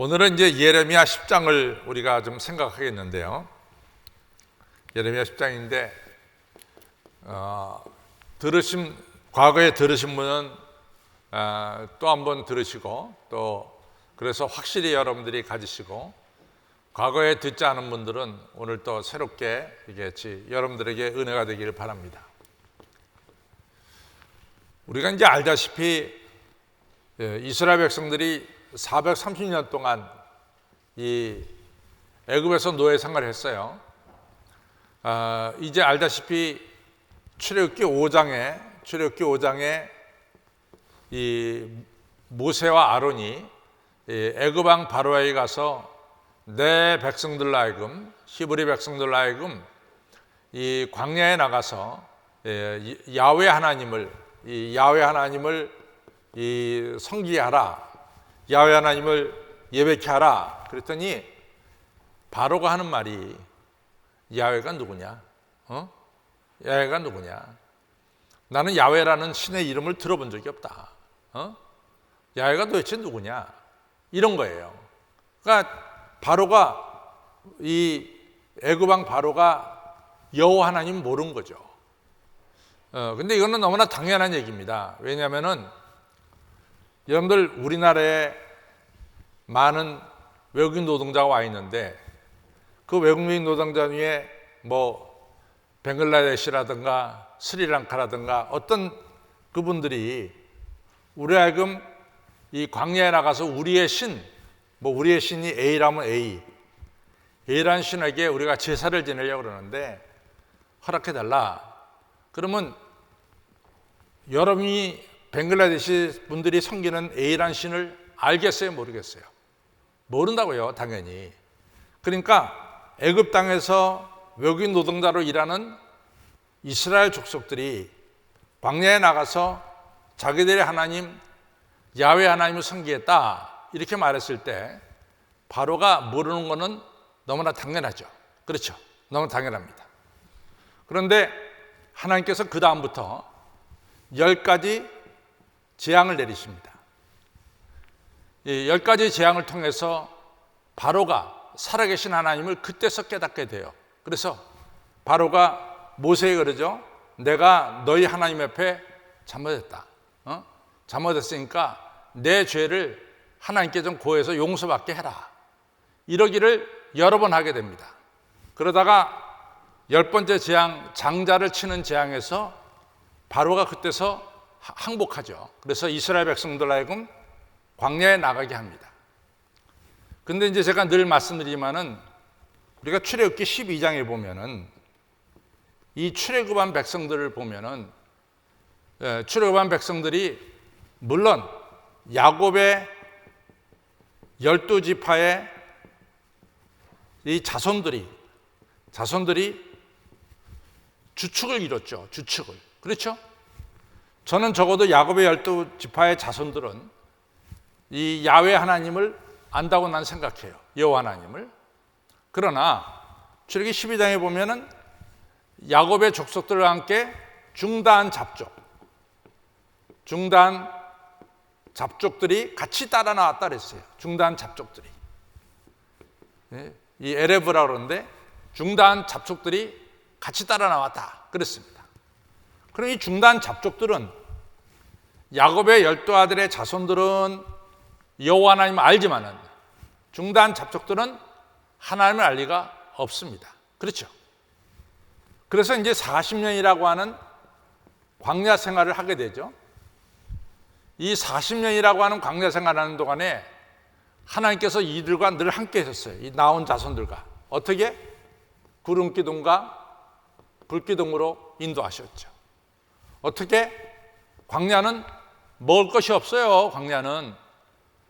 오늘은 이제 예레미야 10장을 우리가 좀 생각하겠는데요. 예레미야 10장인데 과거에 들으신 분은 또 한번 들으시고, 또 그래서 확실히 여러분들이 가지시고, 과거에 듣지 않은 분들은 오늘 또 새롭게 이게 여러분들에게 은혜가 되기를 바랍니다. 우리가 이제 알다시피 이스라엘 백성들이 430년 동안 이 애굽에서 노예 생활을 했어요. 이제 알다시피 출애굽기 5장에 이 모세와 아론이 애굽 왕 바로에게 가서 내 백성들로 하여금, 히브리 백성들로 하여금 이 광야에 나가서 야훼 하나님을 섬기게 하라, 야훼 하나님을 예배케 하라. 그랬더니 바로가 하는 말이, 야훼가 누구냐? 야훼가 누구냐? 나는 야훼라는 신의 이름을 들어본 적이 없다. 야훼가 도대체 누구냐? 이런 거예요. 그러니까 바로가, 이 애굽 왕 바로가 여호와 하나님 모르는 거죠. 근데 이거는 너무나 당연한 얘기입니다. 왜냐하면은 여러분들, 우리나라에 많은 외국인 노동자가 와 있는데, 그 외국인 노동자 중에 벵글라데시라든가 스리랑카라든가 어떤 그분들이 우리 하여금 이 광야에 나가서 우리의 신이 A라면 A라는 신에게 우리가 제사를 지내려고 그러는데 허락해달라. 그러면 여러분이 벵글라데시 분들이 섬기는 A라는 신을 알겠어요, 모르겠어요? 모른다고요, 당연히. 그러니까 애굽 땅에서 외국인 노동자로 일하는 이스라엘 족속들이 광야에 나가서 자기들의 하나님 야훼 하나님을 섬기겠다 이렇게 말했을 때 바로가 모르는 것은 너무나 당연하죠. 그렇죠? 너무 당연합니다. 그런데 하나님께서 그 다음부터 10가지 재앙을 내리십니다. 이 10가지 재앙을 통해서 바로가 살아계신 하나님을 그때서 깨닫게 돼요. 그래서 바로가 모세에게 그러죠. 내가 너희 하나님 앞에 잘못했다. 잘못했으니까 내 죄를 하나님께 좀 고해서 용서받게 해라. 이러기를 여러 번 하게 됩니다. 그러다가 10번째 재앙, 장자를 치는 재앙에서 바로가 그때서 항복하죠. 그래서 이스라엘 백성들 하여금 광야에 나가게 합니다. 근데 이제 제가 늘 말씀드리지만은 우리가 출애굽기 12장에 보면은 이 출애굽한 백성들을 보면은 출애굽한 백성들이 물론 야곱의 12지파의 이 자손들이 주축을 이뤘죠. 주축을. 그렇죠? 저는 적어도 야곱의 12지파의 자손들은 이 야훼 하나님을 안다고 난 생각해요. 여호와 하나님을. 그러나 출애굽기 12장에 보면은 야곱의 족속들과 함께 중단 잡족들이 같이 따라 나왔다 그랬어요. 중단 잡족들이. 이 에레브라 그러는데 중단 잡족들이 같이 따라 나왔다 그랬습니다. 그럼 이 중단 잡족들은 야곱의 12아들의 자손들은 여호와 하나님을 알지만은 중단 잡족들은 하나님을 알 리가 없습니다. 그렇죠? 그래서 이제 40년이라고 하는 광야 생활을 하게 되죠. 이 40년이라고 하는 광야 생활하는 동안에 하나님께서 이들과 늘 함께 하셨어요. 이 나온 자손들과. 어떻게? 구름기둥과 불기둥으로 인도하셨죠. 어떻게? 광야는 먹을 것이 없어요. 광야는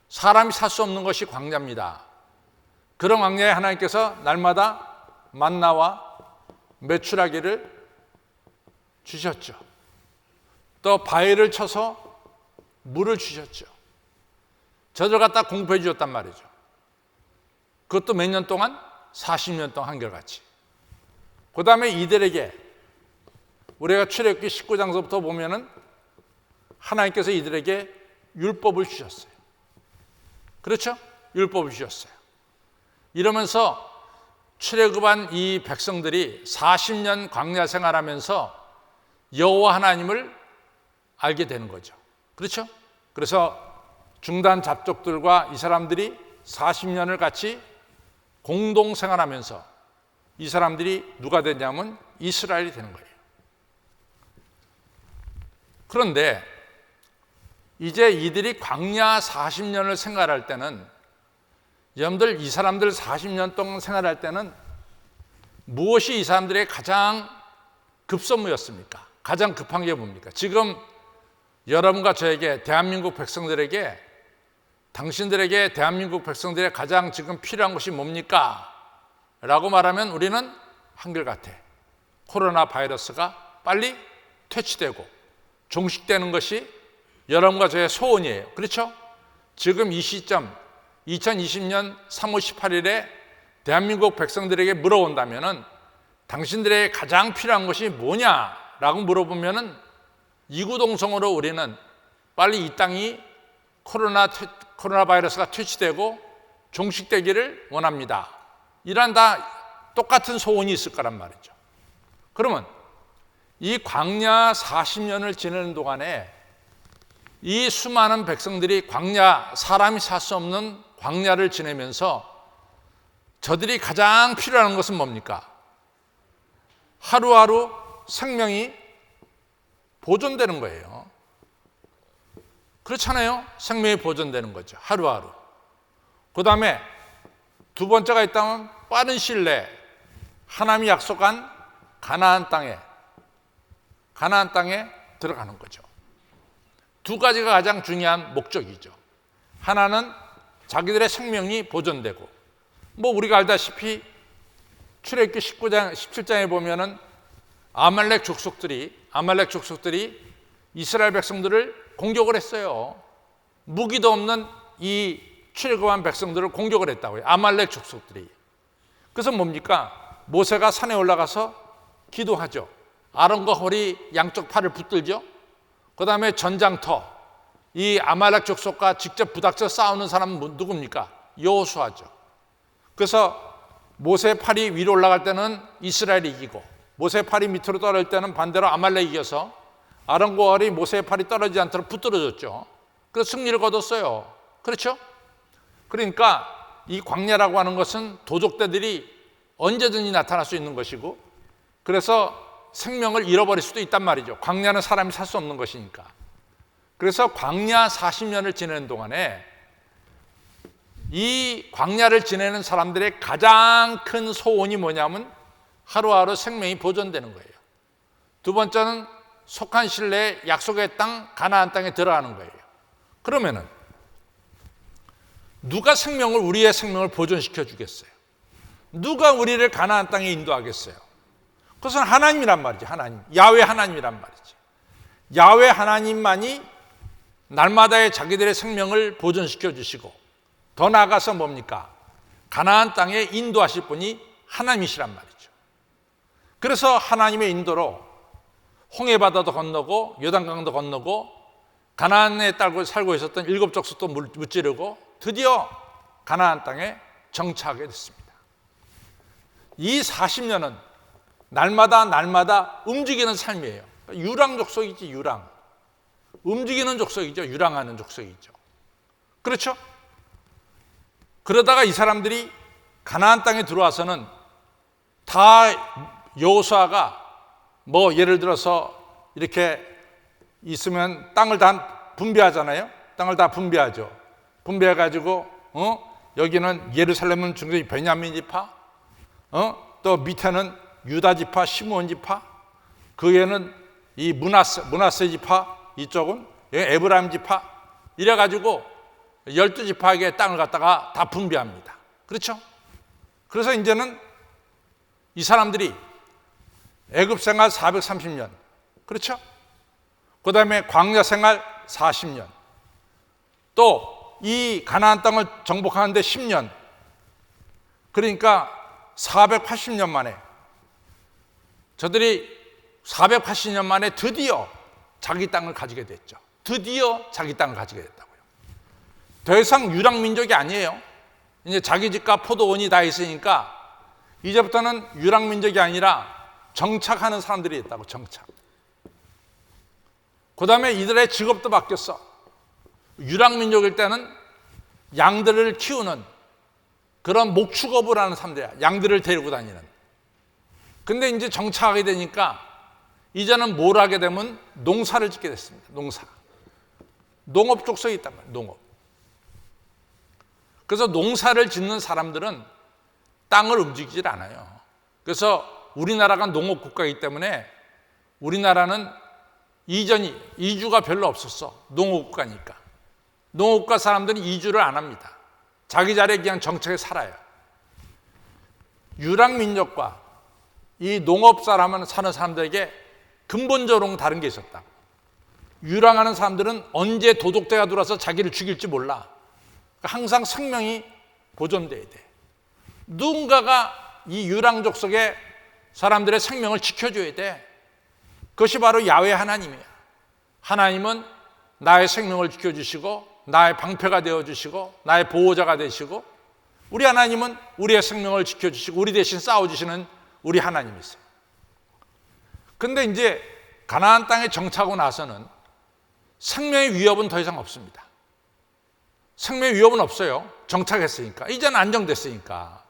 사람이 살 수 없는 것이 광야입니다. 그런 광야에 하나님께서 날마다 만나와 메추라기를 주셨죠. 또 바위를 쳐서 물을 주셨죠. 저들 갖다 공부해 주셨단 말이죠. 그것도 몇 년 동안? 40년 동안 한결같이. 그 다음에 이들에게 우리가 출애굽기 19장서부터 보면은 하나님께서 이들에게 율법을 주셨어요. 그렇죠? 율법을 주셨어요. 이러면서 출애굽한 이 백성들이 40년 광야 생활하면서 여호와 하나님을 알게 되는 거죠. 그렇죠? 그래서 중단 잡족들과 이 사람들이 40년을 같이 공동 생활하면서 이 사람들이 누가 되냐면 이스라엘이 되는 거예요. 그런데 이제 이들이 광야 40년을 생활할 때는, 여러분들 이 사람들 40년 동안 생활할 때는 무엇이 이 사람들의 가장 급선무였습니까? 가장 급한 게 뭡니까? 지금 여러분과 저에게, 대한민국 백성들에게, 당신들에게 대한민국 백성들의 가장 지금 필요한 것이 뭡니까? 라고 말하면 우리는 한결같아. 코로나 바이러스가 빨리 퇴치되고 종식되는 것이 여러분과 저의 소원이에요. 그렇죠? 지금 이 시점 2020년 3월 18일에 대한민국 백성들에게 물어본다면 당신들의 가장 필요한 것이 뭐냐라고 물어보면 이구동성으로 우리는 빨리 이 땅이 코로나 바이러스가 퇴치되고 종식되기를 원합니다. 이런 다 똑같은 소원이 있을 거란 말이죠. 그러면 이 광야 40년을 지내는 동안에 이 수많은 백성들이 광야, 사람이 살 수 없는 광야를 지내면서 저들이 가장 필요한 것은 뭡니까? 하루하루 생명이 보존되는 거예요. 그렇잖아요? 생명이 보존되는 거죠. 하루하루. 그 다음에 두 번째가 있다면 빠른 시일 내에 하나님이 약속한 가나안 땅에 들어가는 거죠. 두 가지가 가장 중요한 목적이죠. 하나는 자기들의 생명이 보존되고, 우리가 알다시피 출애굽기 19장, 17장에 보면은 아말렉 족속들이 이스라엘 백성들을 공격을 했어요. 무기도 없는 이 출애굽한 백성들을 공격을 했다고요. 아말렉 족속들이. 그래서 뭡니까? 모세가 산에 올라가서 기도하죠. 아론과 홀이 양쪽 팔을 붙들죠. 그 다음에 전장터, 이 아말렉 족속과 직접 부닥쳐 싸우는 사람은 누굽니까? 여호수아죠. 그래서 모세의 팔이 위로 올라갈 때는 이스라엘이 이기고, 모세의 팔이 밑으로 떨어질 때는 반대로 아말렉이 이겨서 아론과 홀이 모세의 팔이 떨어지지 않도록 붙들어줬죠. 그래서 승리를 거뒀어요. 그렇죠? 그러니까 이 광야라고 하는 것은 도적대들이 언제든지 나타날 수 있는 것이고, 그래서 생명을 잃어버릴 수도 있단 말이죠. 광야는 사람이 살 수 없는 것이니까. 그래서 광야 40년을 지내는 동안에 이 광야를 지내는 사람들의 가장 큰 소원이 뭐냐면 하루하루 생명이 보존되는 거예요. 두 번째는 속한 시일 내에 약속의 땅, 가나안 땅에 들어가는 거예요. 그러면은 누가 우리의 생명을 보존시켜 주겠어요? 누가 우리를 가나안 땅에 인도하겠어요? 그것은 하나님이란 말이죠. 하나님, 야훼 하나님이란 말이죠. 야훼 하나님만이 날마다의 자기들의 생명을 보존시켜 주시고, 더 나아가서 뭡니까? 가나안 땅에 인도하실 분이 하나님이시란 말이죠. 그래서 하나님의 인도로 홍해바다도 건너고 요단강도 건너고 가나안에 살고 있었던 7족속도 무찌르고 드디어 가나안 땅에 정착하게 됐습니다. 이 40년은 날마다 움직이는 삶이에요. 유랑 족속이지, 유랑. 움직이는 족속이죠. 유랑하는 족속이죠. 그렇죠? 그러다가 이 사람들이 가나안 땅에 들어와서는 다 여호수아가 예를 들어서 이렇게 있으면 땅을 다 분배하잖아요. 땅을 다 분배하죠. 분배해가지고 여기는 예루살렘은 중심이 베냐민 지파, 또 밑에는 유다 지파, 시므온 지파, 그 위에는 이 므낫세 지파, 이쪽은 에브라임 지파, 이래가지고 12지파에게 땅을 갖다가 다 분배합니다. 그렇죠? 그래서 이제는 이 사람들이 애굽 생활 430년, 그렇죠? 그 다음에 광야 생활 40년, 또 이 가나안 땅을 정복하는데 10년, 그러니까 480년 만에, 저들이 480년 만에 드디어 자기 땅을 가지게 됐죠. 드디어 자기 땅을 가지게 됐다고요. 더 이상 유랑민족이 아니에요. 이제 자기 집과 포도원이 다 있으니까 이제부터는 유랑민족이 아니라 정착하는 사람들이 있다고. 정착. 그 다음에 이들의 직업도 바뀌었어. 유랑민족일 때는 양들을 키우는 그런 목축업을 하는 사람들이야. 양들을 데리고 다니는. 근데 이제 정착하게 되니까 이제는 뭘 하게 되면 농사를 짓게 됐습니다. 농사. 농업 족속이 있단 말이에요. 농업. 그래서 농사를 짓는 사람들은 땅을 움직이질 않아요. 그래서 우리나라가 농업 국가이기 때문에 우리나라는 이주가 별로 없었어. 농업 국가니까. 농업 국가 사람들은 이주를 안 합니다. 자기 자리에 그냥 정착해 살아요. 유랑민족과 이 농업 사람은 사는 사람들에게 근본적으로 다른 게 있었다. 유랑하는 사람들은 언제 도둑대가 들어와서 자기를 죽일지 몰라. 항상 생명이 보존돼야 돼. 누군가가 이 유랑족 속의 사람들의 생명을 지켜줘야 돼. 그것이 바로 야훼 하나님이야. 하나님은 나의 생명을 지켜주시고 나의 방패가 되어주시고 나의 보호자가 되시고, 우리 하나님은 우리의 생명을 지켜주시고 우리 대신 싸워주시는 우리 하나님이세요. 근데 이제 가나안 땅에 정착하고 나서는 생명의 위협은 더 이상 없습니다. 생명의 위협은 없어요. 정착했으니까. 이제는 안정됐으니까.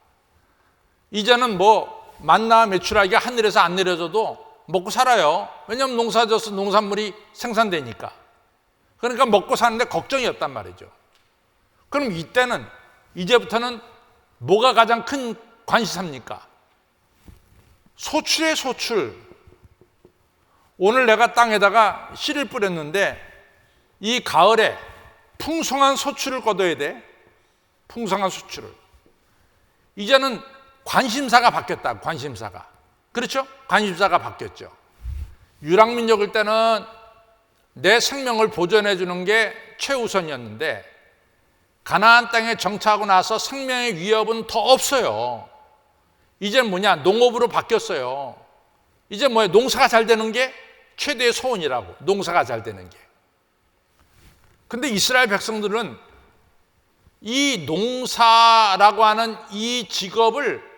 이제는 뭐 만나 메추라기가 하늘에서 안 내려져도 먹고 살아요. 왜냐하면 농사져서 농산물이 생산되니까. 그러니까 먹고 사는데 걱정이 없단 말이죠. 그럼 이때는 이제부터는 뭐가 가장 큰 관심사입니까? 소출이에요. 소출. 오늘 내가 땅에다가 씨를 뿌렸는데 이 가을에 풍성한 소출을 거둬야 돼. 풍성한 소출을. 이제는 관심사가 바뀌었다. 관심사가. 그렇죠? 관심사가 바뀌었죠. 유랑민족일 때는 내 생명을 보존해 주는 게 최우선이었는데 가나안 땅에 정착하고 나서 생명의 위협은 더 없어요. 이제는 뭐냐? 농업으로 바뀌었어요. 이제 뭐야? 농사가 잘 되는 게 최대의 소원이라고. 농사가 잘 되는 게. 근데 이스라엘 백성들은 이 농사라고 하는 이 직업을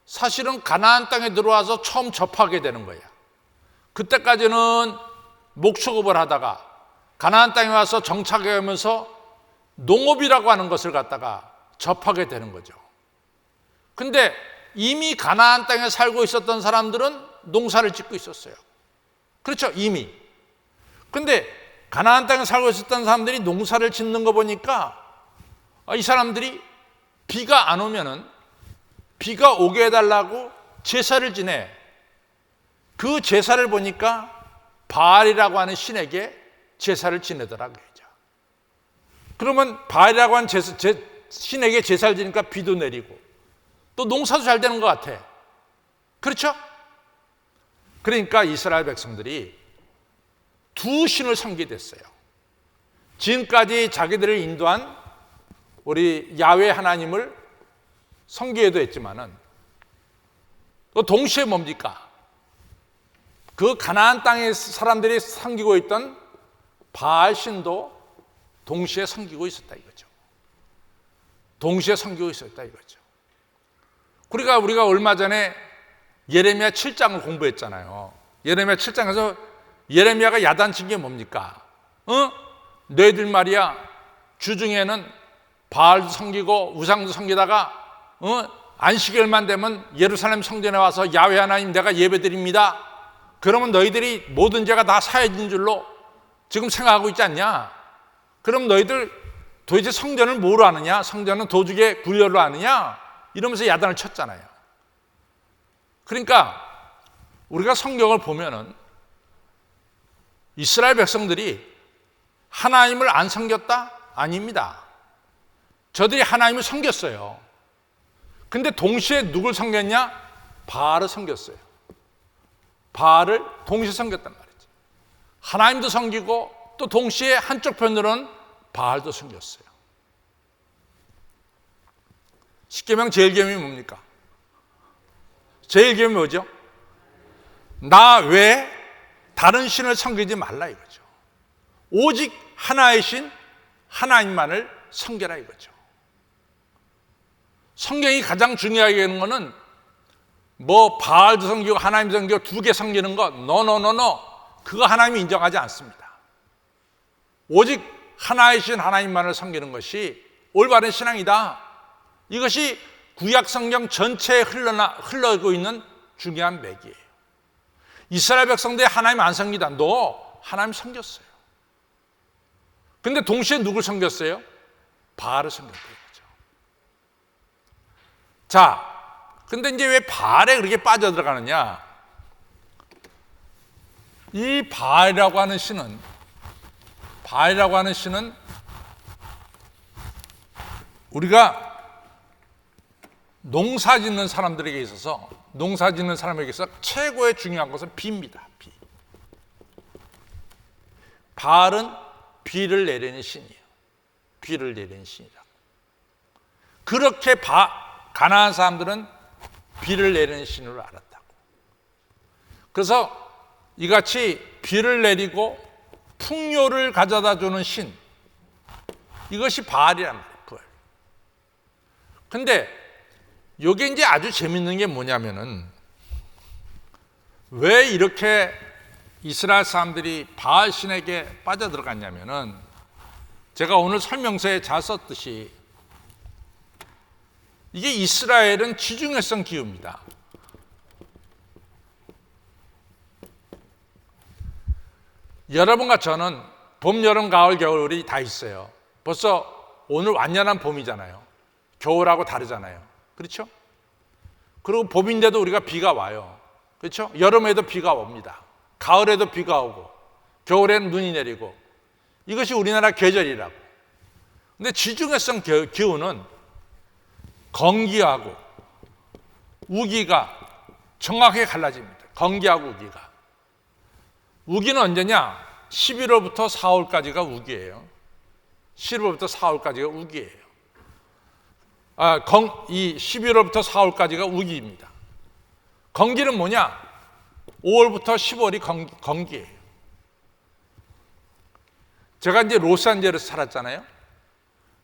사실은 가나안 땅에 들어와서 처음 접하게 되는 거예요. 그때까지는 목축업을 하다가 가나안 땅에 와서 정착해 오면서 농업이라고 하는 것을 갖다가 접하게 되는 거죠. 근데 이미 가나안 땅에 살고 있었던 사람들은 농사를 짓고 있었어요. 그렇죠? 이미. 근데 가나안 땅에 살고 있었던 사람들이 농사를 짓는 거 보니까 이 사람들이 비가 안 오면은 비가 오게 해달라고 제사를 지내. 그 제사를 보니까 바알이라고 하는 신에게 제사를 지내더라고요. 그러면 바알이라고 하는 신에게 제사를 지니까 비도 내리고 또 농사도 잘 되는 것 같아. 그렇죠? 그러니까 이스라엘 백성들이 두 신을 섬기게 됐어요. 지금까지 자기들을 인도한 우리 야훼 하나님을 섬기기도 했지만은 또 동시에 뭡니까? 그 가나안 땅의 사람들이 섬기고 있던 바알 신도 동시에 섬기고 있었다 이거죠. 동시에 섬기고 있었다 이거죠. 그러니까 우리가 얼마 전에 예레미야 7장을 공부했잖아요. 예레미야 7장에서 예레미야가 야단친 게 뭡니까? 너희들 말이야 주중에는 바알도 섬기고 우상도 섬기다가 안식일만 되면 예루살렘 성전에 와서 야훼 하나님 내가 예배드립니다. 그러면 너희들이 모든 죄가 다 사해진 줄로 지금 생각하고 있지 않냐? 그럼 너희들 도대체 성전을 뭐로 하느냐? 성전은 도죽의 굴열로 하느냐? 이러면서 야단을 쳤잖아요. 그러니까 우리가 성경을 보면은 이스라엘 백성들이 하나님을 안 섬겼다? 아닙니다. 저들이 하나님을 섬겼어요. 근데 동시에 누굴 섬겼냐? 바알을 섬겼어요. 바알을 동시에 섬겼단 말이죠. 하나님도 섬기고 또 동시에 한쪽 편으로는 바알도 섬겼어요. 십계명 제1계명이 뭡니까? 제1계명이 뭐죠? 나 외에 다른 신을 섬기지 말라 이거죠. 오직 하나의 신 하나님만을 섬겨라 이거죠. 성경이 가장 중요하게 하는 거는 뭐 바알도 섬기고 하나님 섬기고 두 개 섬기는 거 노노노노 그거 하나님이 인정하지 않습니다. 오직 하나이신 하나님만을 섬기는 것이 올바른 신앙이다. 이것이 구약 성경 전체에 흘러가고 있는 중요한 맥이에요. 이스라엘 백성들이 하나님 안 섬기다. 너 하나님 섬겼어요. 근데 동시에 누굴 섬겼어요? 바알을 섬겼다는 거죠. 자, 근데 이제 왜 바알에 그렇게 빠져들어가느냐? 이 바알이라고 하는 신은 우리가 농사 짓는 사람들에게 있어서 최고의 중요한 것은 비입니다. 비. 바알은 비를 내리는 신이에요. 비를 내리는 신이라. 그렇게 가나안 사람들은 비를 내리는 신으로 알았다고. 그래서 이같이 비를 내리고 풍요를 가져다 주는 신, 이것이 바알이란 말이에요. 바알. 근데 이게 이제 아주 재밌는 게 뭐냐면은 왜 이렇게 이스라엘 사람들이 바알 신에게 빠져들어갔냐면은 제가 오늘 설명서에 잘 썼듯이 이게 이스라엘은 지중해성 기후입니다. 여러분과 저는 봄, 여름, 가을, 겨울이 다 있어요. 벌써 오늘 완연한 봄이잖아요. 겨울하고 다르잖아요. 그렇죠? 그리고 봄인데도 우리가 비가 와요. 그렇죠? 여름에도 비가 옵니다. 가을에도 비가 오고 겨울에는 눈이 내리고 이것이 우리나라 계절이라고. 근데 지중해성 기후는 건기하고 우기가 정확하게 갈라집니다. 건기하고 우기가. 우기는 언제냐? 11월부터 4월까지가 우기예요. 11월부터 4월까지가 우기예요. 이 11월부터 4월까지가 우기입니다. 건기는 뭐냐? 5월부터 10월이 건기예요. 제가 이제 로스앤젤레스 살았잖아요.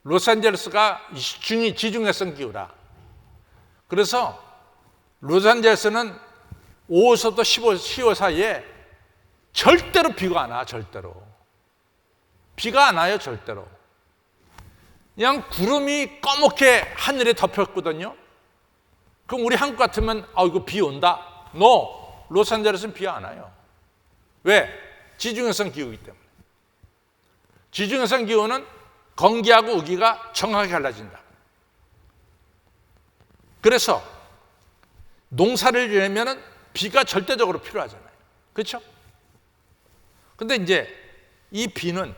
로스앤젤레스가 지중해성 기후라. 그래서 로스앤젤레스는 5월부터 10월 사이에 절대로 비가 안 와. 절대로 비가 안 와요. 절대로 그냥 구름이 검게 하늘에 덮였거든요. 그럼 우리 한국 같으면 이거 비 온다. No, 로스앤젤레스는 비 안 와요. 왜? 지중해성 기후이기 때문에. 지중해성 기후는 건기하고 우기가 정확하게 갈라진다. 그래서 농사를 지으려면 비가 절대적으로 필요하잖아요. 그렇죠? 근데 이제 이 비는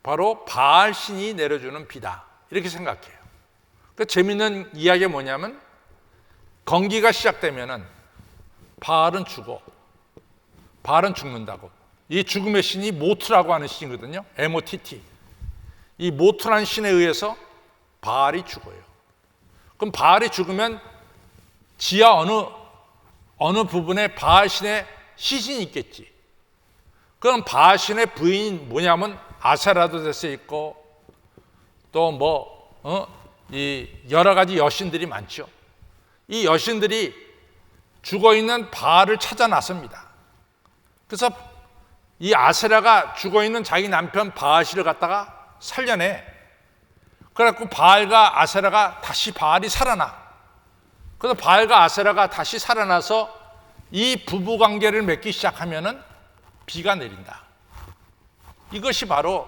바로 바알 신이 내려주는 비다. 이렇게 생각해요. 그 재밌는 이야기가 뭐냐면 건기가 시작되면은 바알은 죽어. 바알은 죽는다고. 이 죽음의 신이 모트라고 하는 신이거든요. MOTT. 이 모트라는 신에 의해서 바알이 죽어요. 그럼 바알이 죽으면 지하 어느 부분에 바알 신의 시신이 있겠지. 그럼 바알 신의 부인이 뭐냐면 아세라도 될 수 있고 또 이 여러 가지 여신들이 많죠. 이 여신들이 죽어 있는 바알을 찾아 나섭니다. 그래서 이 아세라가 죽어 있는 자기 남편 바알을 갖다가 살려내. 그래갖고 바알과 아세라가 다시 바알이 살아나. 그래서 바알과 아세라가 다시 살아나서 이 부부 관계를 맺기 시작하면은 비가 내린다. 이것이 바로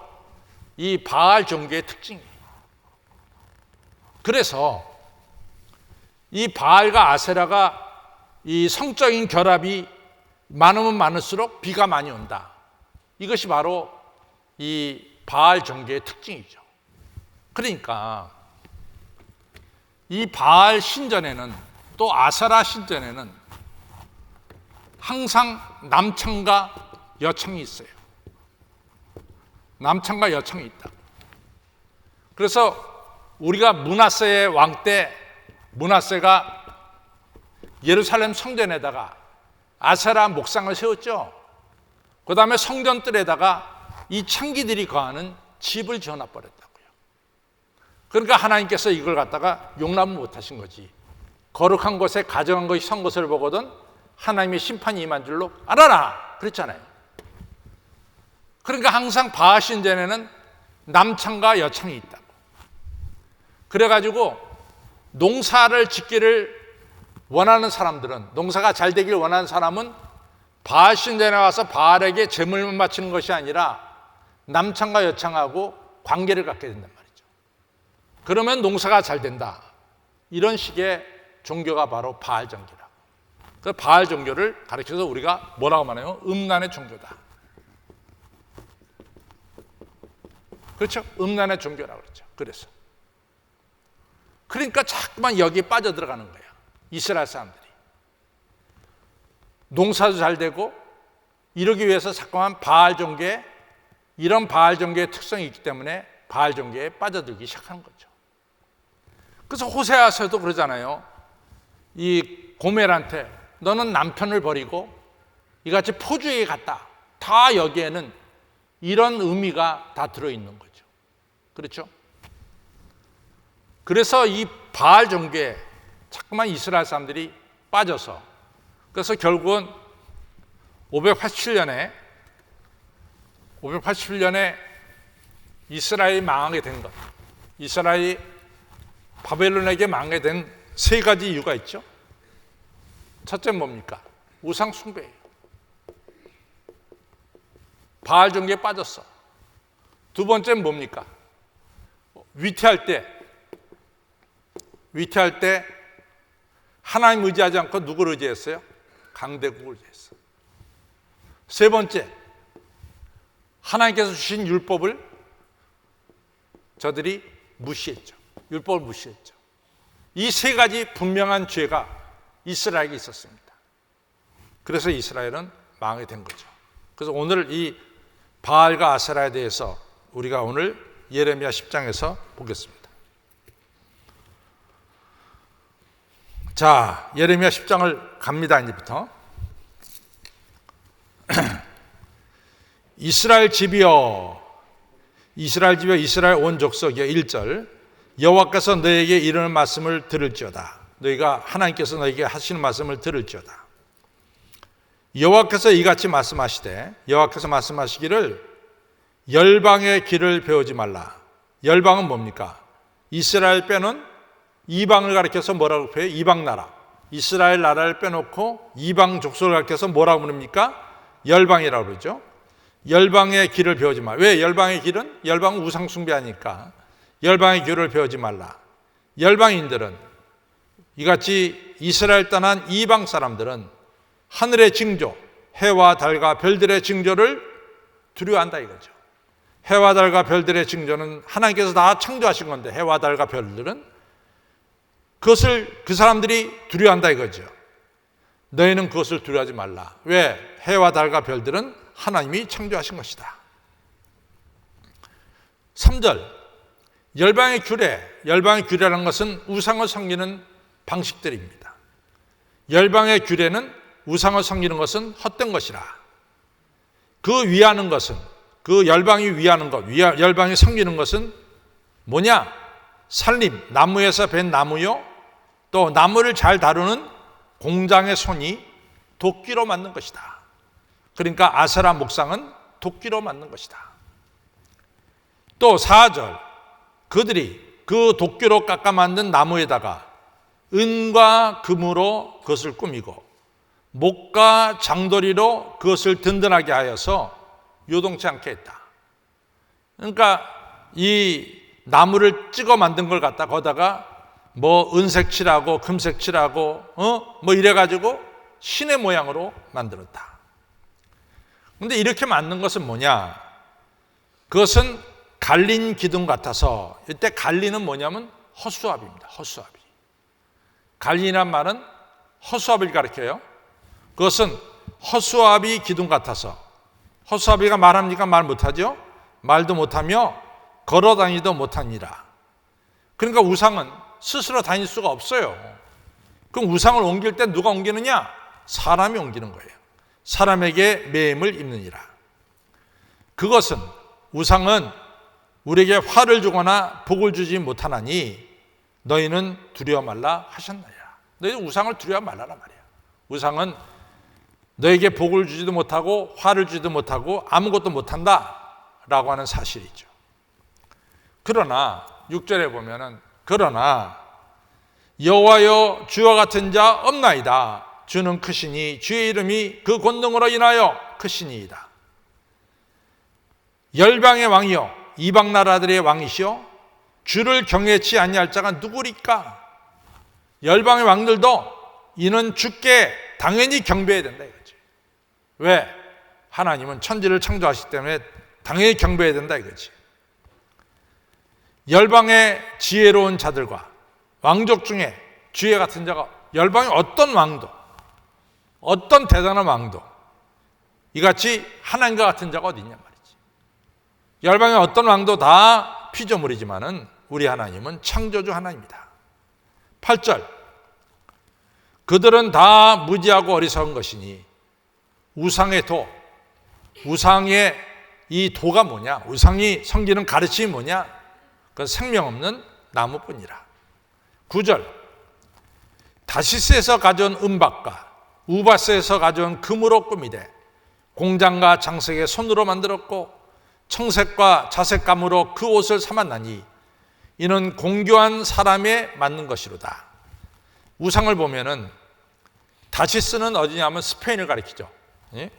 이 바알 종교의 특징이에요. 그래서 이 바알과 아세라가 이 성적인 결합이 많으면 많을수록 비가 많이 온다. 이것이 바로 이 바알 종교의 특징이죠. 그러니까 이 바알 신전에는 또 아세라 신전에는 항상 남창과 여창이 있어요. 남창과 여창이 있다. 그래서 우리가 므낫세의 왕 때 므낫세가 예루살렘 성전에다가 아세라 목상을 세웠죠. 그 다음에 성전뜰에다가 이 창기들이 거하는 집을 지어놔 버렸다고요. 그러니까 하나님께서 이걸 갖다가 용납 못하신 거지. 거룩한 곳에 가정한 것이 선 것을 보거든 하나님의 심판이 임한 줄로 알아라 그랬잖아요. 그러니까 항상 바알 신전에는 남창과 여창이 있다고. 그래가지고 농사를 짓기를 원하는 사람들은, 농사가 잘 되길 원하는 사람은 바알 신전에 와서 바알에게 제물만 바치는 것이 아니라 남창과 여창하고 관계를 갖게 된단 말이죠. 그러면 농사가 잘 된다. 이런 식의 종교가 바로 바알 종교라고. 그 바알 종교를 가르쳐서 우리가 뭐라고 말해요? 음란의 종교다. 그렇죠? 음란의 종교라고 그러죠. 그래서 그러니까 자꾸만 여기에 빠져들어가는 거야. 이스라엘 사람들이. 농사도 잘 되고 이러기 위해서 자꾸만 바알 종교에, 이런 바알 종교의 특성이 있기 때문에 바알 종교에 빠져들기 시작하는 거죠. 그래서 호세아서도 그러잖아요. 이 고멜한테 너는 남편을 버리고 이같이 포주에게 갔다. 다 여기에는 이런 의미가 다 들어있는 거죠. 그렇죠? 그래서 이 바알 종교에 자꾸만 이스라엘 사람들이 빠져서, 그래서 결국은 587년에 이스라엘이 망하게 된 것, 이스라엘이 바벨론에게 망하게 된 세 가지 이유가 있죠. 첫째는 뭡니까? 우상 숭배예요. 바알 종교에 빠졌어. 두 번째는 뭡니까? 위태할 때 하나님 의지하지 않고 누구를 의지했어요? 강대국을 의지했어. 세 번째, 하나님께서 주신 율법을 저들이 무시했죠. 율법을 무시했죠. 이 세 가지 분명한 죄가 이스라엘에게 있었습니다. 그래서 이스라엘은 망하게 된 거죠. 그래서 오늘 이 바알과 아세라에 대해서 우리가 오늘 예레미야 10장에서 보겠습니다. 자, 예레미야 10장을 갑니다. 이제부터. 이스라엘 집이여 이스라엘 온 족속이여. 1절 여호와께서 너에게 이르는 말씀을 들을지어다. 너희가 하나님께서 너에게 하시는 말씀을 들을지어다. 여호와께서 이같이 말씀하시되, 여호와께서 말씀하시기를 열방의 길을 배우지 말라. 열방은 뭡니까? 이스라엘 빼놓은 이방을 가리켜서 뭐라고 표해요? 이방 나라. 이스라엘 나라를 빼놓고 이방 족속을 가리켜서 뭐라고 부릅니까? 열방이라고 그러죠. 열방의 길을 배우지 말라. 왜 열방의 길은? 열방은 우상 숭배하니까 열방의 길을 배우지 말라. 열방인들은, 이같이 이스라엘 떠난 이방 사람들은 하늘의 징조, 해와 달과 별들의 징조를 두려워한다 이거죠. 해와 달과 별들의 징조는 하나님께서 다 창조하신 건데, 해와 달과 별들은 그것을 그 사람들이 두려워한다 이거죠. 너희는 그것을 두려워하지 말라. 왜? 해와 달과 별들은 하나님이 창조하신 것이다. 3절 열방의 규례라는 것은 우상을 섬기는 방식들입니다. 열방의 규례는 우상을 섬기는 것은 헛된 것이라. 그 위하는 것은, 그 열방이 위하는 것, 열방이 섬기는 것은 뭐냐? 살림, 나무에서 벤 나무요, 또 나무를 잘 다루는 공장의 손이 도끼로 만든 것이다. 그러니까 아세라 목상은 도끼로 만든 것이다. 또 4절 그들이 그 도끼로 깎아 만든 나무에다가 은과 금으로 그것을 꾸미고 목과 장도리로 그것을 든든하게 하여서 요동치 않게 했다. 그러니까 이 나무를 찍어 만든 걸 갖다 거다가 뭐 은색 칠하고 금색 칠하고 뭐 이래가지고 신의 모양으로 만들었다. 근데 이렇게 만든 것은 뭐냐? 그것은 갈린 기둥 같아서, 이때 갈리는 뭐냐면 허수아비입니다. 허수아비. 갈리란 말은 허수아비를 가리켜요. 그것은 허수아비 기둥 같아서, 허수아비가 말합니까? 말 못하죠? 말도 못하며 걸어 다니도 못하니라. 그러니까 우상은 스스로 다닐 수가 없어요. 그럼 우상을 옮길 때 누가 옮기느냐? 사람이 옮기는 거예요. 사람에게 매임을 입느니라. 그것은, 우상은 우리에게 화를 주거나 복을 주지 못하나니 너희는 두려워 말라 하셨나요? 너희 우상을 두려워 말라란 말이야. 우상은 너에게 복을 주지도 못하고 화를 주지도 못하고 아무것도 못한다라고 하는 사실이죠. 그러나 6절에 보면은 그러나 여호와여 주와 같은 자 없나이다. 주는 크시니 주의 이름이 그 권능으로 인하여 크시니이다. 열방의 왕이여 이방 나라들의 왕이시여 주를 경외치 아니할 자가 누구리까? 열방의 왕들도 이는 주께 당연히 경배해야 된다 이거지. 왜? 하나님은 천지를 창조하시기 때문에 당연히 경배해야 된다 이거지. 열방의 지혜로운 자들과 왕족 중에 주의 같은 자가 열방의 어떤 왕도 어떤 대단한 왕도 이같이 하나님과 같은 자가 어디 있냔 말이지. 열방의 어떤 왕도 다 피조물이지만은 우리 하나님은 창조주 하나님이다. 8절 그들은 다 무지하고 어리석은 것이니 우상의 도, 우상의 이 도가 뭐냐? 우상이 섬기는 가르침이 뭐냐? 그건 생명 없는 나무뿐이라. 9절 다시스에서 가져온 은박과 우바스에서 가져온 금으로 꾸미되 공장과 장색의 손으로 만들었고 청색과 자색감으로 그 옷을 삼았나니 이는 공교한 사람에 맞는 것이로다. 우상을 보면은 다시스는 어디냐면 스페인을 가리키죠. 예?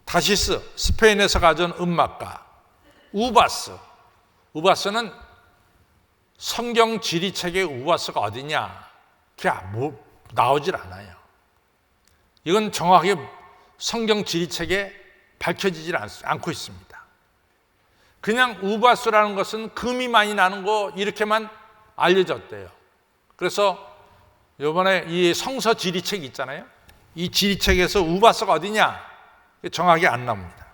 다시스 스페인에서 가져온 은막과 우바스는 성경 지리책의 우바스가 어디냐? 그게 나오질 않아요. 이건 정확하게 성경 지리책에 밝혀지질 않고 있습니다. 그냥 우바스라는 것은 금이 많이 나는 거 이렇게만 알려졌대요. 그래서 이번에 이 성서 지리책 있잖아요. 이 지리책에서 우바스가 어디냐? 정확히 안 나옵니다.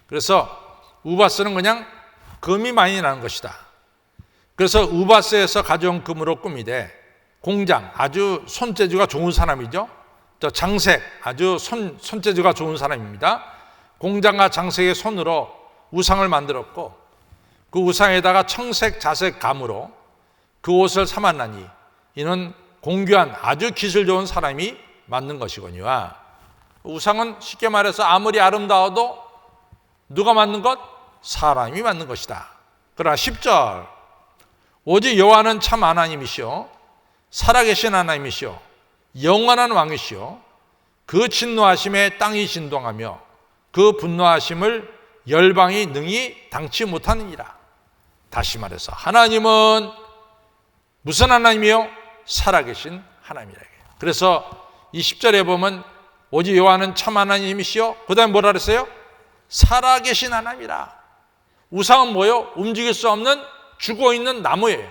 그래서 우바스는 그냥 금이 많이 나는 것이다. 그래서 우바스에서 가져온 금으로 꾸미되 공장 아주 손재주가 좋은 사람이죠. 저 장색 아주 손재주가 좋은 사람입니다. 공장과 장색의 손으로 우상을 만들었고 그 우상에다가 청색 자색 감으로 그 옷을 삼았나니 이는 공교한 아주 기술 좋은 사람이 만든 것이거니와. 우상은 쉽게 말해서 아무리 아름다워도 누가 만든 것? 사람이 만든 것이다. 그러나 10절 오직 여호와는 참 하나님이시오 살아계신 하나님이시오 영원한 왕이시오 그 진노하심에 땅이 진동하며 그 분노하심을 열방이 능히 당치 못하느니라. 다시 말해서 하나님은 무슨 하나님이요? 살아계신 하나님이라. 그래서 이 10절에 보면 오직 여호와는 참 하나님이시오 그 다음에 뭐라 그랬어요? 살아계신 하나님이라. 우상은 뭐요? 움직일 수 없는 죽어있는 나무예요.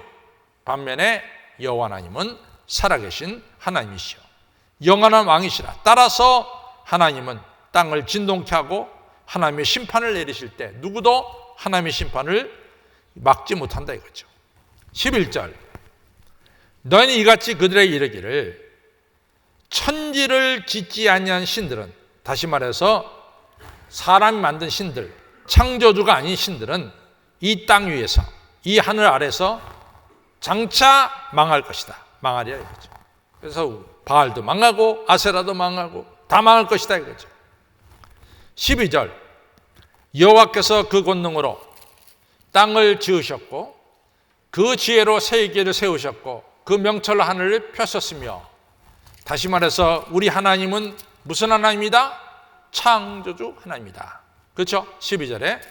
반면에 여호와 하나님은 살아계신 하나님이시오 영원한 왕이시라. 따라서 하나님은 땅을 진동케 하고 하나님의 심판을 내리실 때 누구도 하나님의 심판을 막지 못한다 이거죠. 11절 너희는 이같이 그들에게 이르기를 천지를 짓지 아니한 신들은, 다시 말해서 사람이 만든 신들, 창조주가 아닌 신들은 이 땅 위에서, 이 하늘 아래서 장차 망할 것이다. 망하리라 이거죠. 그래서 바알도 망하고 아세라도 망하고 다 망할 것이다 이거죠. 12절 여호와께서 그 권능으로 땅을 지으셨고 그 지혜로 세계를 세우셨고 그 명철로 하늘을 펴셨으며, 다시 말해서 우리 하나님은 무슨 하나님이다? 창조주 하나님이다. 그렇죠? 12절에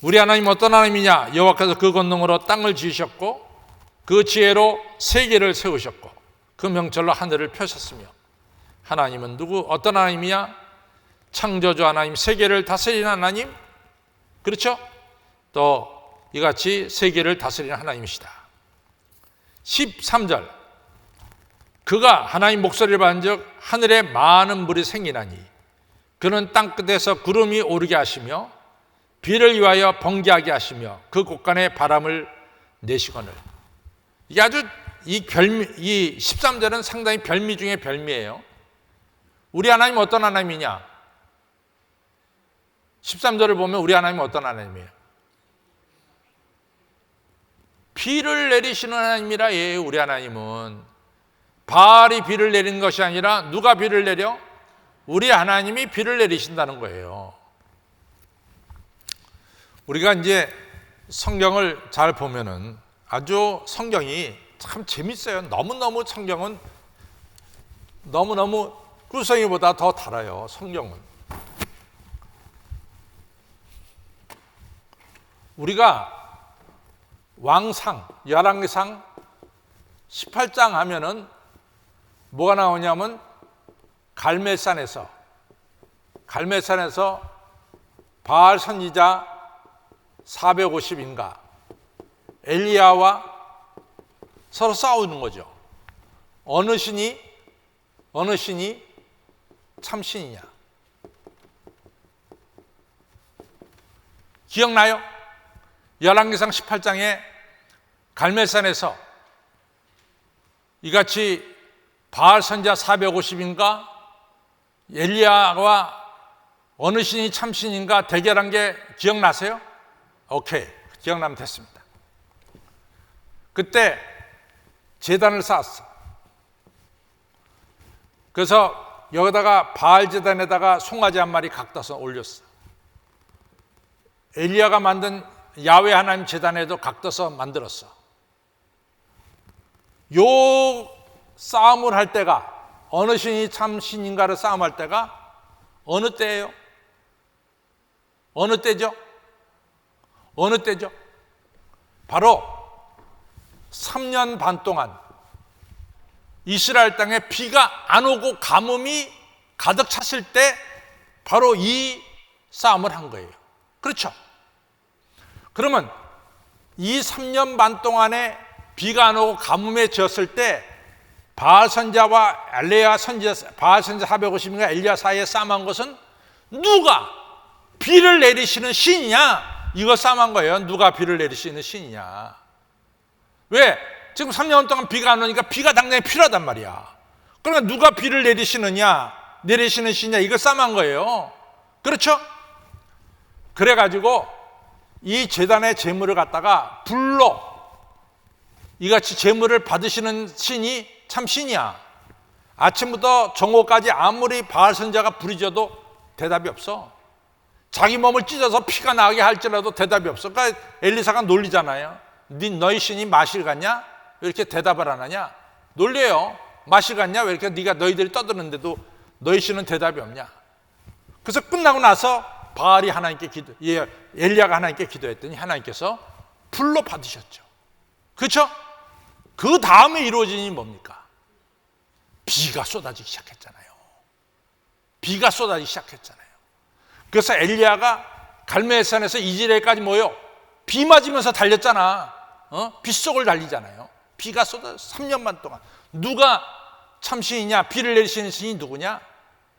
우리 하나님 어떤 하나님이냐? 여호와께서 그 권능으로 땅을 지으셨고 그 지혜로 세계를 세우셨고 그 명철로 하늘을 펴셨으며. 하나님은 누구? 어떤 하나님이냐? 창조주 하나님, 세계를 다스리는 하나님. 그렇죠? 또 이같이 세계를 다스리는 하나님이시다. 13절 그가 하나님 목소리를 받은 즉 하늘에 많은 물이 생기나니 그는 땅끝에서 구름이 오르게 하시며 비를 위하여 번개하게 하시며 그 곳간에 바람을 내시거늘. 이게 아주 이 13절은 상당히 별미 중에 별미예요. 우리 하나님 어떤 하나님이냐? 13절을 보면 우리 하나님 어떤 하나님이에요? 비를 내리시는 하나님이라. 예, 우리 하나님은 바알이 비를 내리는 것이 아니라 누가 비를 내려? 우리 하나님이 비를 내리신다는 거예요. 우리가 이제 성경을 잘 보면은 아주 성경이 참 재밌어요. 너무너무 성경은 너무너무 구성이보다 더 달아요. 성경은. 우리가 왕상, 열왕기상 18장 하면은 뭐가 나오냐면 갈멜산에서 바알 선지자 450인가 엘리야와 서로 싸우는 거죠. 어느 신이 참신이냐. 기억나요? 열왕기상 18장에 갈멜산에서 이같이 바알 선지자 450인가 엘리야와 어느 신이 참신인가 대결한 게 기억나세요? 오케이, 기억나면 됐습니다. 그때 제단을 쌓았어. 그래서 여기다가 바알 제단에다가 송아지 한 마리 각떠서 올렸어. 엘리야가 만든 야훼 하나님 제단에도 각떠서 만들었어. 요 싸움을 할 때가, 어느 신이 참신인가를 싸움할 때가 어느 때예요? 어느 때죠? 바로 3년 반 동안 이스라엘 땅에 비가 안 오고 가뭄이 가득 찼을 때 바로 이 싸움을 한 거예요. 그렇죠? 그러면 이 3년 반 동안에 비가 안 오고 가뭄에 졌을 때 바알 선지자와 엘리야 선지자, 바알 선지자 450인가 엘리야 사이에 싸움한 것은 누가 비를 내리시는 신이냐? 이거 싸움한 거예요. 누가 비를 내리시는 신이냐? 왜? 지금 3년 동안 비가 안 오니까 비가 당장에 필요하단 말이야. 그러니까 누가 비를 내리시는 신이냐? 이거 싸움한 거예요. 그렇죠? 그래가지고 이 제단의 제물을 갖다가 불로 이같이 제물을 받으시는 신이 참 신이야. 아침부터 정오까지 아무리 바알 선지자가 부르짖어도 대답이 없어. 자기 몸을 찢어서 피가 나게 할지라도 대답이 없어. 그러니까 엘리사가 놀리잖아요. 너희 신이 마실 같냐? 왜 이렇게 대답을 안 하냐? 놀려요. 마실 같냐? 왜 이렇게 너희들이 떠드는데도 너희 신은 대답이 없냐? 그래서 끝나고 나서 바알이 하나님께 엘리야가 하나님께 기도했더니 하나님께서 불로 받으셨죠. 그렇죠? 그 다음에 이루어진 일이 뭡니까? 비가 쏟아지기 시작했잖아요. 그래서 엘리야가 갈멜산에서 이즈라엘까지 모여 비 맞으면서 달렸잖아. 빗속을 달리잖아요. 비가 쏟아 3년 반 동안. 누가 참신이냐? 비를 내리시는 신이 누구냐?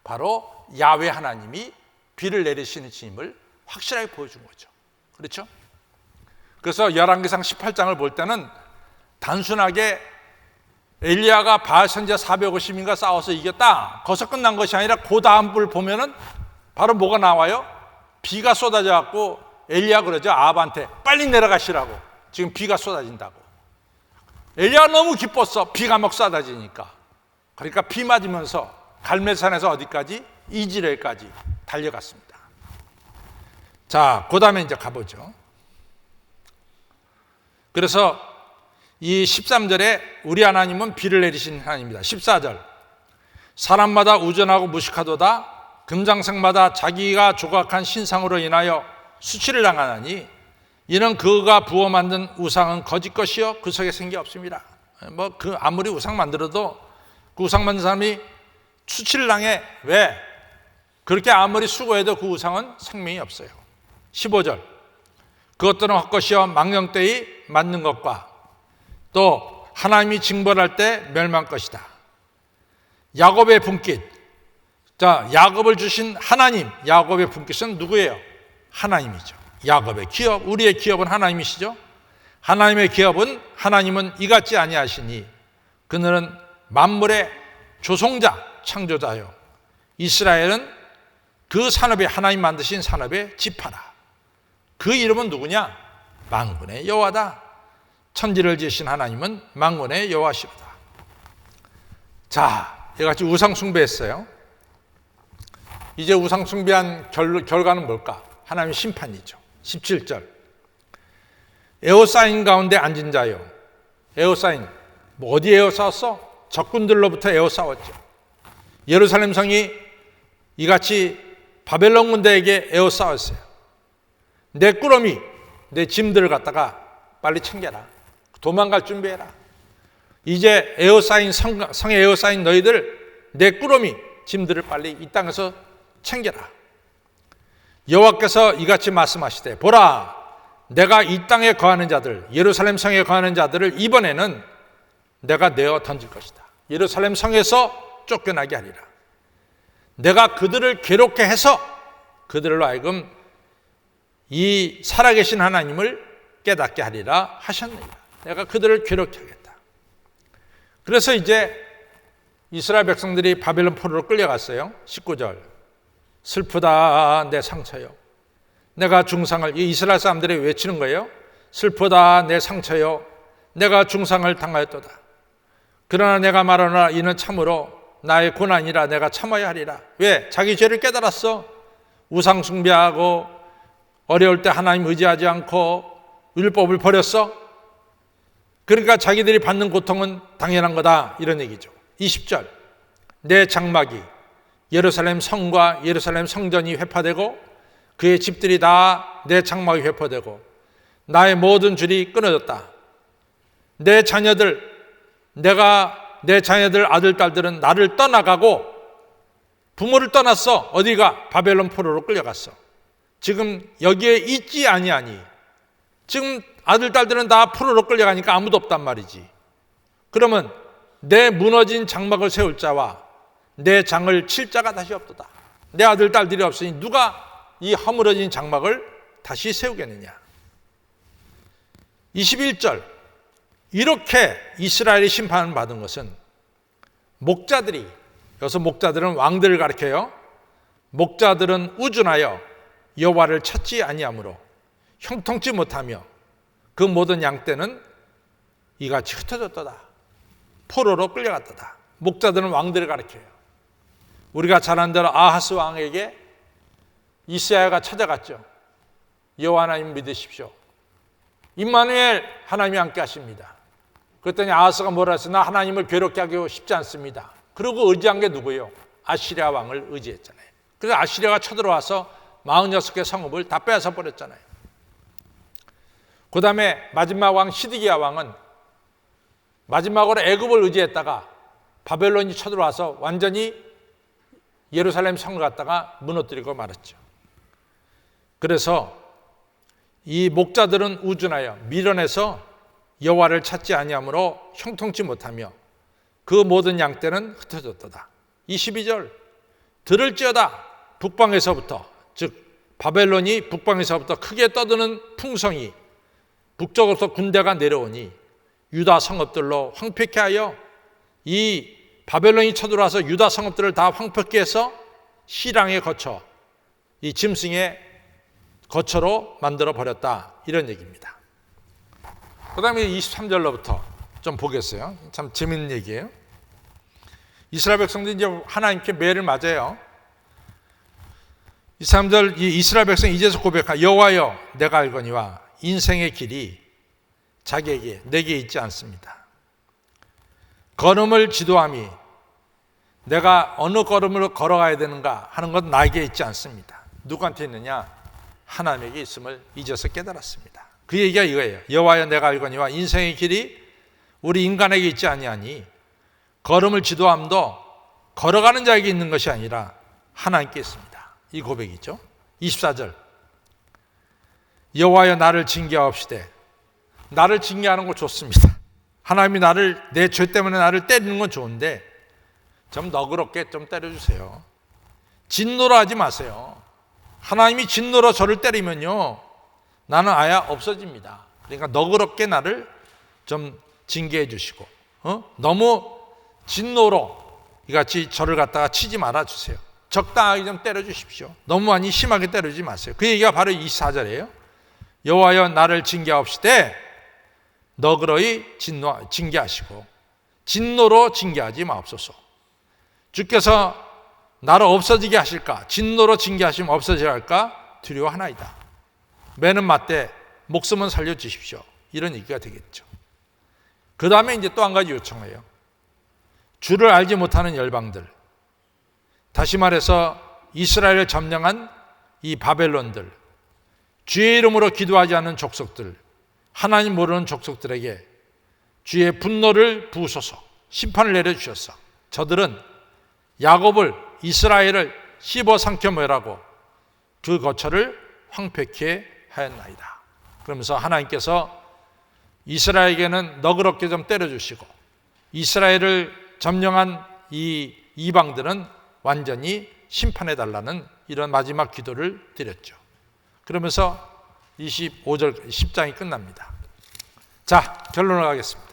바로 야훼 하나님이 비를 내리시는 신임을 확실하게 보여준 거죠. 그렇죠? 그래서 열왕기상 18장을 볼 때는 단순하게 엘리야가 바알 선지자 450인가 싸워서 이겼다, 거기서 끝난 것이 아니라 그 다음 볼 보면은 바로 뭐가 나와요? 비가 쏟아져 갖고 엘리야 그러죠. 아합한테 빨리 내려가시라고. 지금 비가 쏟아진다고. 엘리야가 너무 기뻤어. 비가 막 쏟아지니까. 그러니까 비 맞으면서 갈멜산에서 어디까지? 이즈라엘까지 달려갔습니다. 자, 그 다음에 이제 가보죠. 그래서 이 13절에 우리 하나님은 비를 내리신 하나님입니다. 14절, 사람마다 우전하고 무식하도다. 금장색마다 자기가 조각한 신상으로 인하여 수치를 당하나니 이는 그가 부어 만든 우상은 거짓 것이요 그 속에 생기 없습니다. 아무리 우상 만들어도 그 우상 만든 사람이 수치를 당해. 왜? 그렇게 아무리 수고해도 그 우상은 생명이 없어요. 15절, 그것들은 헛것이요 망령되이 맞는 것과 또 하나님이 징벌할 때 멸망 것이다. 야곱의 분깃. 자, 야곱을 주신 하나님, 야곱의 분깃은 누구예요? 하나님이죠. 야곱의 기업, 우리의 기업은 하나님이시죠. 하나님의 기업은 하나님은 이같지 아니하시니 그는 만물의 조성자, 창조자요. 이스라엘은 그 산업에, 하나님 만드신 산업의 지파라. 그 이름은 누구냐? 만군의 여호와다. 천지를 지으신 하나님은 만군의 여호와시로다. 자, 이같이 우상 숭배했어요. 이제 우상 숭배한 결과는 뭘까? 하나님의 심판이죠. 17절. 에워싸인 가운데 앉은 자요. 에워싸인, 어디에 에워싸웠어? 적군들로부터 에워싸웠죠. 예루살렘 성이 이같이 바벨론 군대에게 에워싸웠어요. 내 꾸러미, 내 짐들을 갖다가 빨리 챙겨라. 도망갈 준비해라. 이제 에워싸인 성에 에워싸인 너희들, 내 꾸러미, 짐들을 빨리 이 땅에서 챙겨라. 여호와께서 이같이 말씀하시되, 보라, 내가 이 땅에 거하는 자들, 예루살렘 성에 거하는 자들을 이번에는 내가 내어 던질 것이다. 예루살렘 성에서 쫓겨나게 하리라. 내가 그들을 괴롭게 해서 그들로 하여금 이 살아계신 하나님을 깨닫게 하리라 하셨느니라. 내가 그들을 괴롭게 하겠다. 그래서 이제 이스라엘 백성들이 바벨론 포로로 끌려갔어요. 19절. 슬프다 내 상처요. 내가 중상을, 이 이스라엘 사람들이 외치는 거예요. 슬프다 내 상처요. 내가 중상을 당하였도다. 그러나 내가 말하노라 이는 참으로 나의 고난이라 내가 참아야 하리라. 왜? 자기 죄를 깨달았어. 우상 숭배하고 어려울 때 하나님 의지하지 않고 율법을 버렸어. 그러니까 자기들이 받는 고통은 당연한 거다, 이런 얘기죠. 20절. 내 장막이 예루살렘 성과 예루살렘 성전이 회파되고 그의 집들이 다 내 장막이 회파되고 나의 모든 줄이 끊어졌다. 내 자녀들, 내 자녀들 아들 딸들은 나를 떠나가고 부모를 떠났어. 어디가? 바벨론 포로로 끌려갔어. 지금 여기에 있지 아니하니. 지금 아들 딸들은 다 포로로 끌려가니까 아무도 없단 말이지. 그러면 내 무너진 장막을 세울 자와 내 장을 칠 자가 다시 없도다. 내 아들 딸들이 없으니 누가 이 허물어진 장막을 다시 세우겠느냐. 21절. 이렇게 이스라엘이 심판을 받은 것은 목자들이, 여기서 목자들은 왕들을 가리켜요. 목자들은 우준하여 여호와를 찾지 아니하므로 형통치 못하며 그 모든 양떼는 이같이 흩어졌도다. 포로로 끌려갔도다. 목자들은 왕들을 가리켜요. 우리가 잘 아는 대로 아하스 왕에게 이사야가 찾아갔죠. 여호와 하나님 믿으십시오. 임마누엘, 하나님이 함께 하십니다. 그랬더니 아하스가 뭐라 했어요? 나 하나님을 괴롭게 하기 쉽지 않습니다. 그리고 의지한 게 누구예요? 아시리아 왕을 의지했잖아요. 그래서 아시리아가 쳐들어와서 46개 성읍을 다 빼앗아 버렸잖아요. 그 다음에 마지막 왕 시드기야 왕은 마지막으로 애굽을 의지했다가 바벨론이 쳐들어와서 완전히 예루살렘 성을 갖다가 무너뜨리고 말았죠. 그래서 이 목자들은 우준하여 밀어내서 여호와를 찾지 아니하므로 형통치 못하며 그 모든 양떼는 흩어졌도다. 22절. 들을지어다 북방에서부터, 즉 바벨론이 북방에서부터 크게 떠드는 풍성이 북쪽으로부터 군대가 내려오니 유다 성읍들로 황폐케 하여, 이 바벨론이 쳐들어와서 유다 성읍들을 다 황폐케 해서 시랑의 거처, 이 짐승의 거처로 만들어 버렸다, 이런 얘기입니다. 그 다음에 23절로부터 좀 보겠어요. 참 재밌는 얘기예요. 이스라엘 백성들이 이제 하나님께 매를 맞아요. 23절, 이 이스라엘 백성이 이제서 고백하, 여호와여 내가 알거니와 인생의 길이 자기에게 내게 있지 않습니다. 걸음을 지도함이 내가 어느 걸음으로 걸어가야 되는가 하는 건 나에게 있지 않습니다. 누구한테 있느냐? 하나님에게 있음을 이제서 깨달았습니다. 그 얘기가 이거예요. 여호와여 내가 알거니와 인생의 길이 우리 인간에게 있지 아니하니 걸음을 지도함도 걸어가는 자에게 있는 것이 아니라 하나님께 있습니다. 이 고백이죠. 24절. 여호와여 나를 징계하옵시되. 나를 징계하는 거 좋습니다. 하나님이 나를, 내 죄 때문에 나를 때리는 건 좋은데 좀 너그럽게 좀 때려주세요. 진노로 하지 마세요. 하나님이 진노로 저를 때리면요 나는 아예 없어집니다. 그러니까 너그럽게 나를 좀 징계해 주시고, 너무 진노로 이같이 저를 갖다가 치지 말아 주세요. 적당하게 좀 때려 주십시오. 너무 많이 심하게 때리지 마세요. 그 얘기가 바로 24절이에요. 여호와여 나를 징계하옵시되 너그러이 징계하시고 진노로 징계하지 마옵소서. 주께서 나를 없어지게 하실까? 진노로 징계하시면 없어지게 할까? 두려워하나이다. 매는 맞되 목숨은 살려주십시오. 이런 얘기가 되겠죠. 그 다음에 이제 또 한 가지 요청해요. 주를 알지 못하는 열방들, 다시 말해서 이스라엘을 점령한 이 바벨론들, 주의 이름으로 기도하지 않는 족속들, 하나님 모르는 족속들에게 주의 분노를 부으소서. 심판을 내려주셔서 저들은 야곱을, 이스라엘을 씹어 삼켜 멸하고 그 거처를 황폐케 하였나이다. 그러면서 하나님께서 이스라엘에게는 너그럽게 좀 때려주시고 이스라엘을 점령한 이 이방들은 완전히 심판해달라는 이런 마지막 기도를 드렸죠. 그러면서 25절 10장이 끝납니다. 자, 결론을 가겠습니다.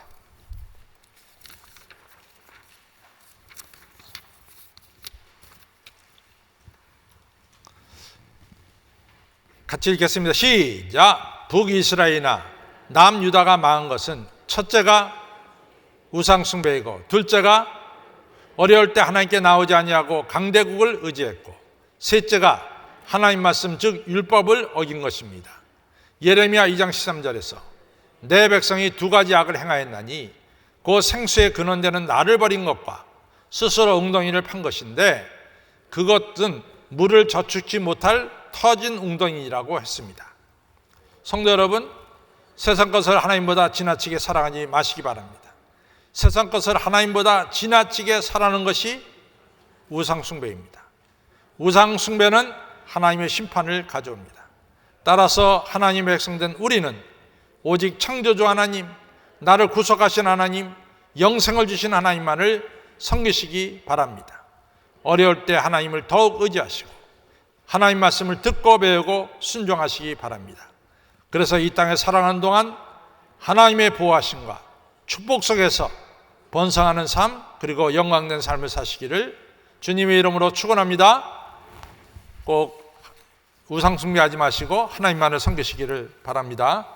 같이 읽겠습니다. 시작. 북이스라엘이나 남유다가 망한 것은 첫째가 우상숭배이고 둘째가 어려울 때 하나님께 나오지 아니하고 강대국을 의지했고 셋째가 하나님 말씀 즉 율법을 어긴 것입니다. 예레미야 2장 13절에서 내 백성이 두 가지 악을 행하였나니 그 생수의 근원되는 나를 버린 것과 스스로 웅덩이를 판 것인데 그것은 물을 저축지 못할 터진 웅덩이라고 했습니다. 성도 여러분, 세상 것을 하나님보다 지나치게 사랑하지 마시기 바랍니다. 세상 것을 하나님보다 지나치게 사랑하는 것이 우상숭배입니다. 우상숭배는 하나님의 심판을 가져옵니다. 따라서 하나님의 백성된 우리는 오직 창조주 하나님, 나를 구속하신 하나님, 영생을 주신 하나님만을 섬기시기 바랍니다. 어려울 때 하나님을 더욱 의지하시고 하나님 말씀을 듣고 배우고 순종하시기 바랍니다. 그래서 이 땅에 살아가는 동안 하나님의 보호하심과 축복 속에서 번성하는 삶 그리고 영광된 삶을 사시기를 주님의 이름으로 축원합니다. 꼭 우상 숭배하지 마시고 하나님만을 섬기시기를 바랍니다.